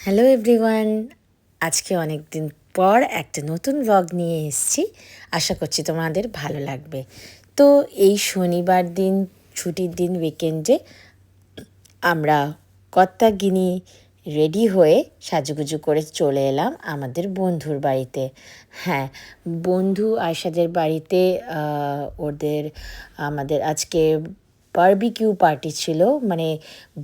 Hello everyone, আজকে অনেক দিন পর একটা নতুন ব্লগ নিয়ে এসেছি। আশা করছি তোমাদের ভালো লাগবে। তো এই শনিবার দিন, ছুটির দিন, উইকেন্ডে আমরা কত্তাগিনি রেডি হয়ে সাজুগুজু করে চলে এলাম আমাদের বন্ধুর বাড়িতে। হ্যাঁ, বন্ধু আয়শাদের বাড়িতে ওদের আমাদের আজকে বারবিকিউ পার্টি ছিল। মানে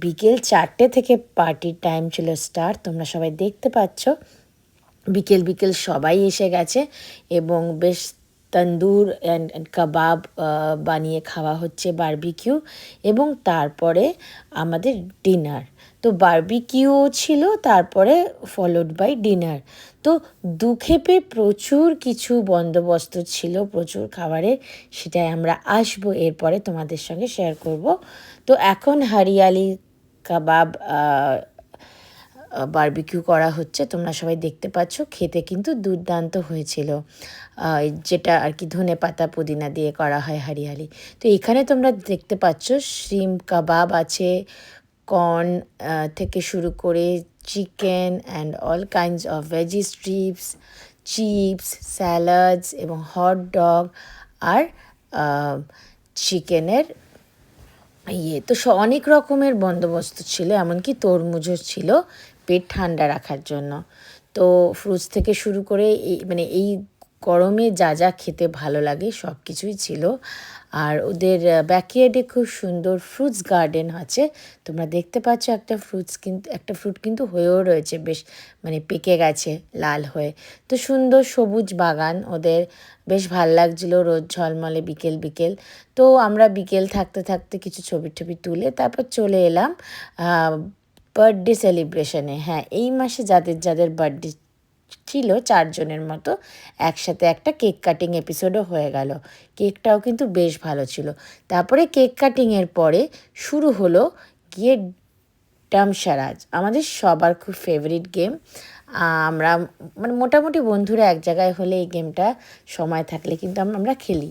বিকেল 4টে থেকে পার্টির টাইম ছিল স্টার্ট। তোমরা সবাই দেখতে পাচ্ছ বিকেল বিকেল সবাই এসে গেছে এবং বেশ তন্দুর অ্যান্ড কাবাব বানিয়ে খাওয়া হচ্ছে, বারবিকিউ। এবং তারপরে আমাদের ডিনার। তো বারবিকিউ ছিল, তারপরে ফলোড বাই ডিনার। তো দুখেপে প্রচুর কিছু বন্দোবস্ত ছিল, প্রচুর খাবারের। সেটাই আমরা আসবো এরপরে তোমাদের সঙ্গে শেয়ার করব। তো এখন হরিয়ালি কাবাব বারবিকিউ করা হচ্ছে, তোমরা সবাই দেখতে পাচ্ছ। খেতে কিন্তু দুর্দান্ত হয়েছিল, যেটা আর কি ধনেপাতা পুদিনা দিয়ে করা হয় হরিয়ালি। তো এখানে তোমরা দেখতে পাচ্ছ শ্রিম্প কাবাব আছে, কর্ন থেকে শুরু করে chicken and all kinds of veggie strips, chips, salads এবং হট ডগ আর চিকেনের তো অনেক রকমের বন্দোবস্ত ছিল, এমনকি তরমুজও ছিল পেট ঠান্ডা রাখার জন্য। তো ফ্রুটস থেকে শুরু করে মানে এই গরমে যা যা খেতে ভালো লাগে সব কিছুই ছিল। আর ওদের ব্যাকইয়ার্ডে খুব সুন্দর ফ্রুটস গার্ডেন আছে। তোমরা দেখতে পাচ্ছ একটা ফ্রুট কিন্তু হয়েও রয়েছে, বেশ মানে পেকে গেছে লাল হয়ে। তো সুন্দর সবুজ বাগান ওদের, বেশ ভাল লাগছিলো রোদ ঝলমলে বিকেল বিকেল। তো আমরা বিকেল থাকতে থাকতে কিছু ছবি টবি তুলে তারপর চলে এলাম বার্থডে সেলিব্রেশনে। হ্যাঁ, এই মাসে যাদের যাদের বার্থডে ছিল 4জনের মতো একসাথে একটা কেক কাটিং এপিসোডও হয়ে গেল। কেকটাও কিন্তু বেশ ভালো ছিল। তারপরে কেক কাটিংয়ের পরে শুরু হলো গিয়ে ডামসারাজ, আমাদের সবার খুব ফেভারিট গেম। আমরা মানে মোটামুটি বন্ধুরা এক জায়গায় হলে এই গেমটা সময় থাকলে কিন্তু আমরা খেলি।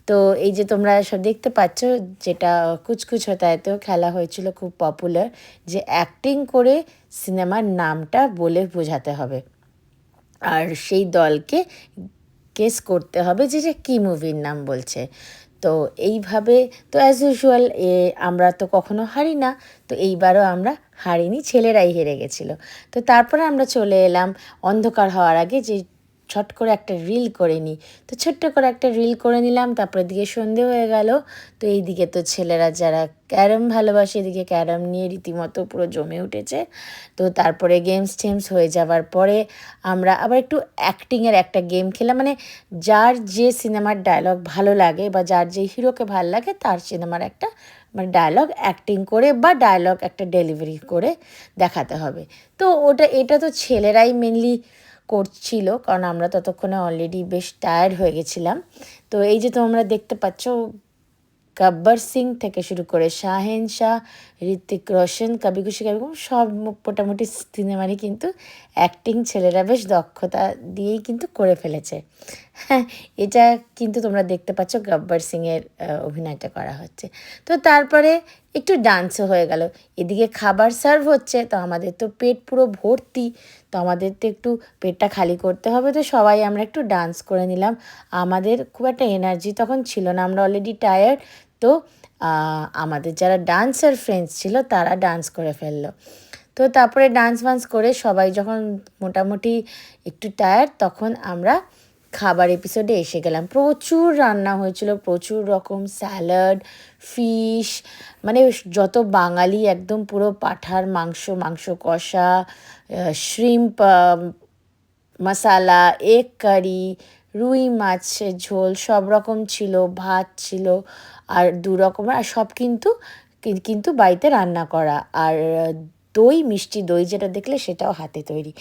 তো এই যে তোমরা সব দেখতে পাচ্ছ, যেটা কুচকুচ হতায়তেও খেলা হয়েছিল, খুব পপুলার, যে অ্যাক্টিং করে সিনেমার নামটা বলে বোঝাতে হবে আর সেই দলকে গেস করতে হবে যে যে কী মুভির নাম বলছে। তো এইভাবে, তো অ্যাজ ইউজুয়াল আমরা তো কখনো হারি না, তো এইবারও আমরা হারিনি, ছেলেরাই হেরে গেছিলো। তো তারপরে আমরা চলে এলাম অন্ধকার হওয়ার আগে যে ছট করে একটা রিল করে নিই। তো ছোট্ট করে একটা রিল করে নিলাম, তারপরে দিকে সন্ধে হয়ে গেল। তো এইদিকে তো ছেলেরা যারা ক্যারম ভালোবাসে, এদিকে ক্যারম নিয়ে রীতিমতো পুরো জমে উঠেছে। তো তারপরে গেমস টেমস হয়ে যাওয়ার পরে আমরা আবার একটু অ্যাক্টিংয়ের একটা গেম খেলাম। মানে যার যে সিনেমার ডায়লগ ভালো লাগে বা যার যে হিরোকে ভালো লাগে তার সিনেমার একটা মানে ডায়লগ অ্যাক্টিং করে বা ডায়লগ একটা ডেলিভারি করে দেখাতে হবে। তো এটা তো ছেলেরাই মেনলি করছিল, কারণ আমরা ততক্ষণে অলরেডি বেশ টায়ার্ড হয়ে গেছিলাম। তো এই যে তোমরা দেখতে পাচ্ছ, গব্বর সিং থেকে শুরু করে শাহেনশাহ, ঋত্বিক রোশন, কবি খুশি কবি গম, সব মোটামুটি সিনেমারই কিন্তু অ্যাক্টিং ছেলেরা বেশ দক্ষতা দিয়েই কিন্তু করে ফেলেছে। হ্যাঁ, এটা কিন্তু তোমরা দেখতে পাচ্ছ গব্বর সিংয়ের অভিনয়টা করা হচ্ছে। তো তারপরে একটু ডান্সও হয়ে গেল। এদিকে খাবার সার্ভ হচ্ছে, তো আমাদের তো পেট পুরো ভর্তি, তো আমাদের তো একটু পেটটা খালি করতে হবে। তো সবাই আমরা একটু ডান্স করে নিলাম। আমাদের খুব একটা এনার্জি তখন ছিল না, আমরা অলরেডি টায়ার্ড। তো আমাদের যারা ডান্সার ফ্রেন্ডস ছিল তারা ডান্স করে ফেললো। তো তারপরে ডান্স ফান্স করে সবাই যখন মোটামুটি একটু টায়ার্ড, তখন আমরা খাবার এপিসোডে এসে গেলাম। প্রচুর রান্না হয়েছিল, প্রচুর রকম স্যালাড, ফিশ, মানে যত বাঙালি একদম পুরো পাঁঠার মাংস, মাংস কষা, শ্রিম্প মশালা, এগ কারি, রুই মাছের ঝোল, সব রকম ছিল, ভাত ছিল আর 2 রকমের, আর সব কিন্তু কিন্তু বাড়িতে রান্না করা। আর দই, মিষ্টি দই যেটা দেখলে সেটাও হাতে তৈরি।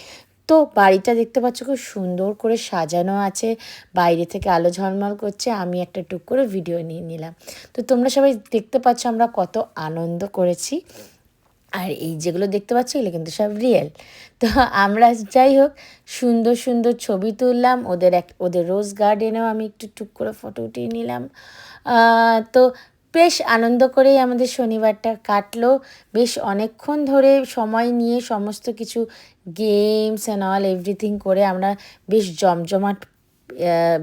তো বাড়িটা দেখতে পাচ্ছ খুব সুন্দর করে সাজানো আছে, বাইরে থেকে আলো ঝলমল করছে। আমি একটা টুক করে ভিডিও নিয়ে নিলাম। তো তোমরা সবাই দেখতে পাচ্ছ আমরা কত আনন্দ করেছি। আর এই যেগুলো দেখতে পাচ্ছ এগুলো কিন্তু সব রিয়েল। তো আমরা যাই হোক সুন্দর সুন্দর ছবি তুললাম। ওদের রোজ গার্ডেনেও আমি একটু টুক করে ফটো উঠিয়ে নিলাম। তো বেশ আনন্দ করেই আমাদের শনিবারটা কাটলো। বেশ অনেকক্ষণ ধরে সময় নিয়ে সমস্ত কিছু গেমস অ্যান্ড অল এভরিথিং করে আমরা বেশ জমজমাট,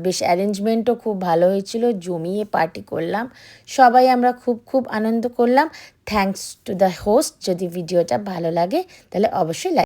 বেশ অ্যারেঞ্জমেন্টও খুব ভালো হয়েছিল, জমিয়ে পার্টি করলাম সবাই, আমরা খুব খুব আনন্দ করলাম। Thanks to the host. যদি ভিডিওটা ভালো লাগে তাহলে অবশ্যই লাইক